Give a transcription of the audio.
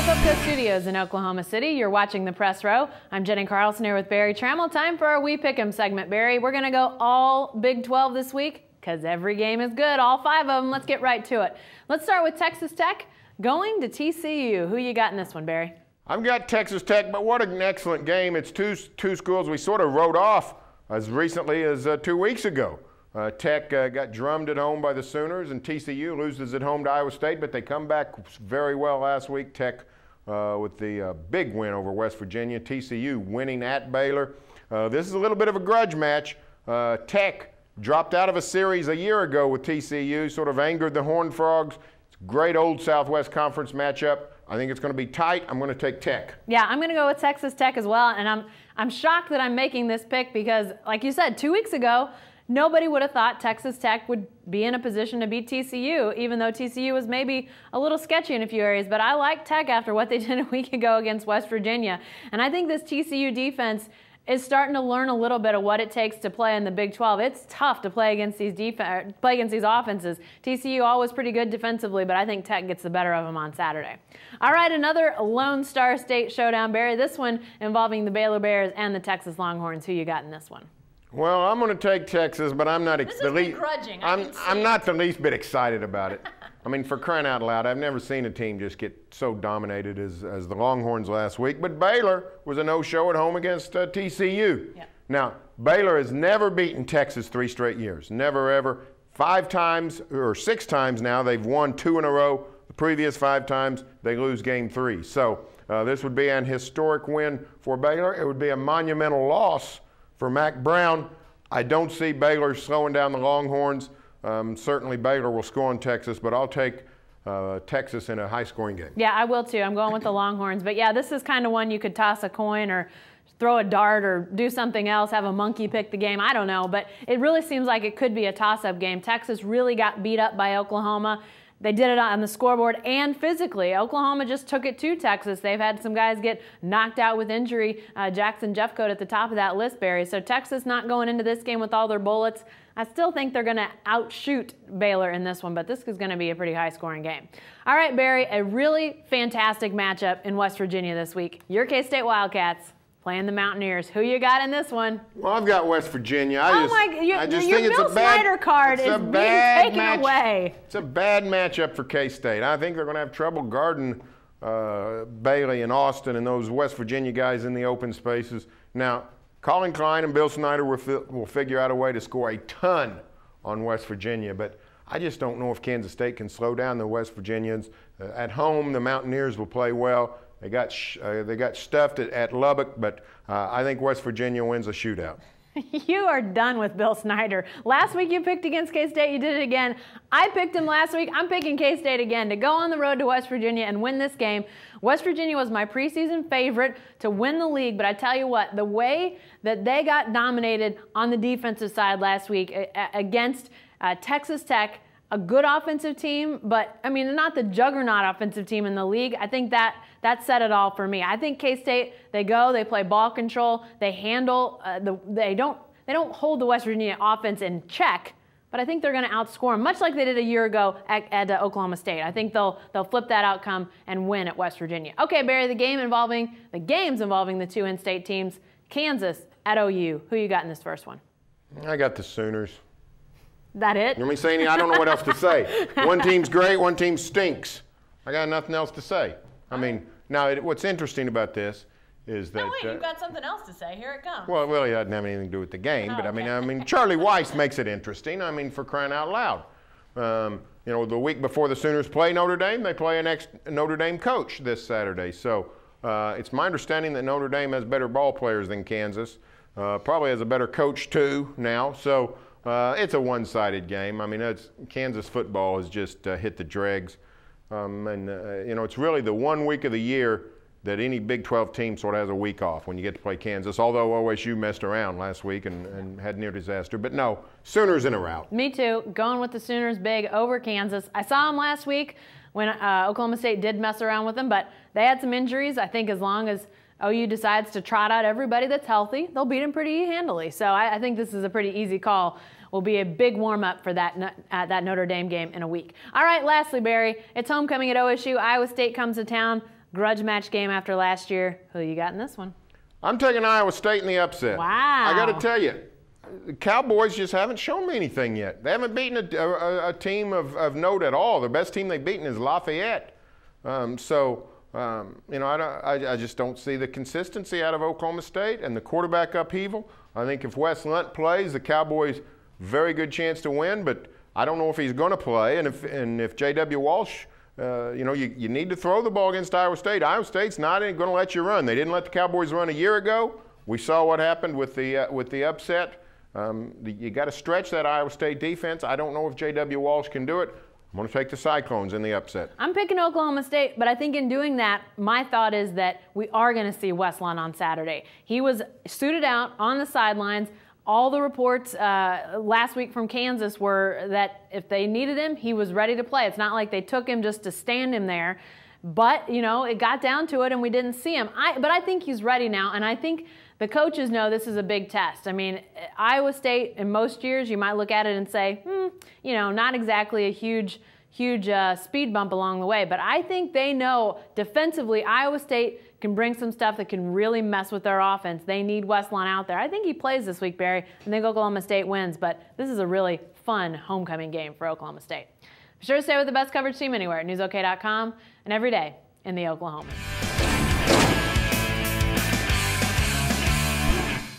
Upco Studios in Oklahoma City. You're watching the Press Row. I'm Jenny Carlson here with Barry Trammell. Time for our We Pick 'em segment, Barry. We're going to go all Big 12 this week because every game is good, all 5 of them. Let's get right to it. Let's start with Texas Tech going to TCU. Who you got in this one, Barry? I've got Texas Tech, but what an excellent game. It's two schools we sort of wrote off as recently as 2 weeks ago. Tech got drummed at home by the Sooners, and TCU loses at home to Iowa State, but they come back very well last week. Tech with the big win over West Virginia. TCU winning at Baylor. This is a little bit of a grudge match. Tech dropped out of a series a year ago with TCU, sort of angered the Horned Frogs. It's a great old Southwest Conference matchup. I think it's going to be tight. I'm going to take Tech. Yeah, I'm going to go with Texas Tech as well, and I'm shocked that I'm making this pick because, like you said, 2 weeks ago, nobody would have thought Texas Tech would be in a position to beat TCU, even though TCU was maybe a little sketchy in a few areas. But I like Tech after what they did a week ago against West Virginia. And I think this TCU defense is starting to learn a little bit of what it takes to play in the Big 12. It's tough to play against these offenses. TCU always pretty good defensively, but I think Tech gets the better of them on Saturday. All right, another Lone Star State showdown, Barry. This one involving the Baylor Bears and the Texas Longhorns. Who you got in this one? Well, I'm going to take Texas, but I'm not begrudging. I'm not the least bit excited about it. I mean, for crying out loud, I've never seen a team just get so dominated as the Longhorns last week. But Baylor was a no-show at home against TCU. Yep. Now, Baylor has never beaten Texas 3 straight years. Never, ever. 5 times or 6 times now, they've won 2 in a row. The previous 5 times, they lose game 3. So this would be an historic win for Baylor. It would be a monumental loss for Mac Brown. I don't see Baylor slowing down the Longhorns. Certainly Baylor will score on Texas, but I'll take Texas in a high-scoring game. Yeah, I will too. I'm going with the Longhorns. But yeah, this is kind of one you could toss a coin or throw a dart or do something else, have a monkey pick the game. I don't know, but it really seems like it could be a toss-up game. Texas really got beat up by Oklahoma. They did it on the scoreboard and physically. Oklahoma just took it to Texas. They've had some guys get knocked out with injury. Jackson Jeffcoat at the top of that list, Barry. So Texas not going into this game with all their bullets. I still think they're going to outshoot Baylor in this one, but this is going to be a pretty high-scoring game. All right, Barry, a really fantastic matchup in West Virginia this week. Your K-State Wildcats playing the Mountaineers. Who you got in this one? Well, I've got West Virginia. Your Bill Snyder card is being taken away. It's a bad matchup for K-State. I think they're going to have trouble guarding Bailey and Austin and those West Virginia guys in the open spaces. Now, Colin Klein and Bill Snyder will figure out a way to score a ton on West Virginia, but I just don't know if Kansas State can slow down the West Virginians. At home, the Mountaineers will play well. They got stuffed at Lubbock, but I think West Virginia wins a shootout. You are done with Bill Snyder. Last week you picked against K-State. You did it again. I picked him last week. I'm picking K-State again to go on the road to West Virginia and win this game. West Virginia was my preseason favorite to win the league, but I tell you what, the way that they got dominated on the defensive side last week against Texas Tech, a good offensive team, but I mean, not the juggernaut offensive team in the league. I think that said it all for me. I think K-State, they play ball control, they handle, they don't hold the West Virginia offense in check, but I think they're going to outscore them, much like they did a year ago at Oklahoma State. I think they'll flip that outcome and win at West Virginia. Okay, Barry, the games involving the 2 in-state teams, Kansas at OU. Who you got in this first one? I got the Sooners. That it? You know me saying? I don't know what else to say. One team's great, one team stinks. I got nothing else to say. I mean, now what's interesting about this is that. No, wait, you've got something else to say. Here it comes. Well, it really doesn't have anything to do with the game, but okay. I mean, Charlie Weiss makes it interesting. I mean, for crying out loud. You know, the week before the Sooners play Notre Dame, they play an ex-Notre Dame coach this Saturday. So it's my understanding that Notre Dame has better ball players than Kansas. Probably has a better coach too now. So. It's a one-sided game. I mean, Kansas football has just hit the dregs. You know, it's really the one week of the year that any Big 12 team sort of has a week off when you get to play Kansas, although OSU messed around last week and had near disaster. But no, Sooners in a rout. Me too. Going with the Sooners big over Kansas. I saw them last week when Oklahoma State did mess around with them, but they had some injuries. I think as long as OU decides to trot out everybody that's healthy, they'll beat them pretty handily. So I think this is a pretty easy call. Will be a big warm-up for that Notre Dame game in a week. All right, lastly, Barry, it's homecoming at OSU. Iowa State comes to town. grudge match game after last year. Who you got in this one? I'm taking Iowa State in the upset. Wow. I got to tell you, the Cowboys just haven't shown me anything yet. They haven't beaten a team of note at all. The best team they've beaten is Lafayette. You know, I just don't see the consistency out of Oklahoma State and the quarterback upheaval. I think if Wes Lunt plays, the Cowboys very good chance to win, but I don't know if he's going to play. And if J.W. Walsh, you know, you need to throw the ball against Iowa State. Iowa State's not going to let you run. They didn't let the Cowboys run a year ago. We saw what happened with the upset. You got to stretch that Iowa State defense. I don't know if J.W. Walsh can do it. I'm going to take the Cyclones in the upset. I'm picking Oklahoma State, but I think in doing that, my thought is that we are going to see Wes Lunt on Saturday. He was suited out on the sidelines. All the reports last week from Kansas were that if they needed him, he was ready to play. It's not like they took him just to stand him there. But, you know, it got down to it and we didn't see him. But I think he's ready now, and I think the coaches know this is a big test. I mean, Iowa State, in most years, you might look at it and say, you know, not exactly a huge speed bump along the way. But I think they know defensively Iowa State can bring some stuff that can really mess with their offense. They need Wes Lunt out there. I think he plays this week, Barry. I think Oklahoma State wins, but this is a really fun homecoming game for Oklahoma State. Be sure to stay with the best coverage team anywhere at newsok.com and every day in the Oklahoman.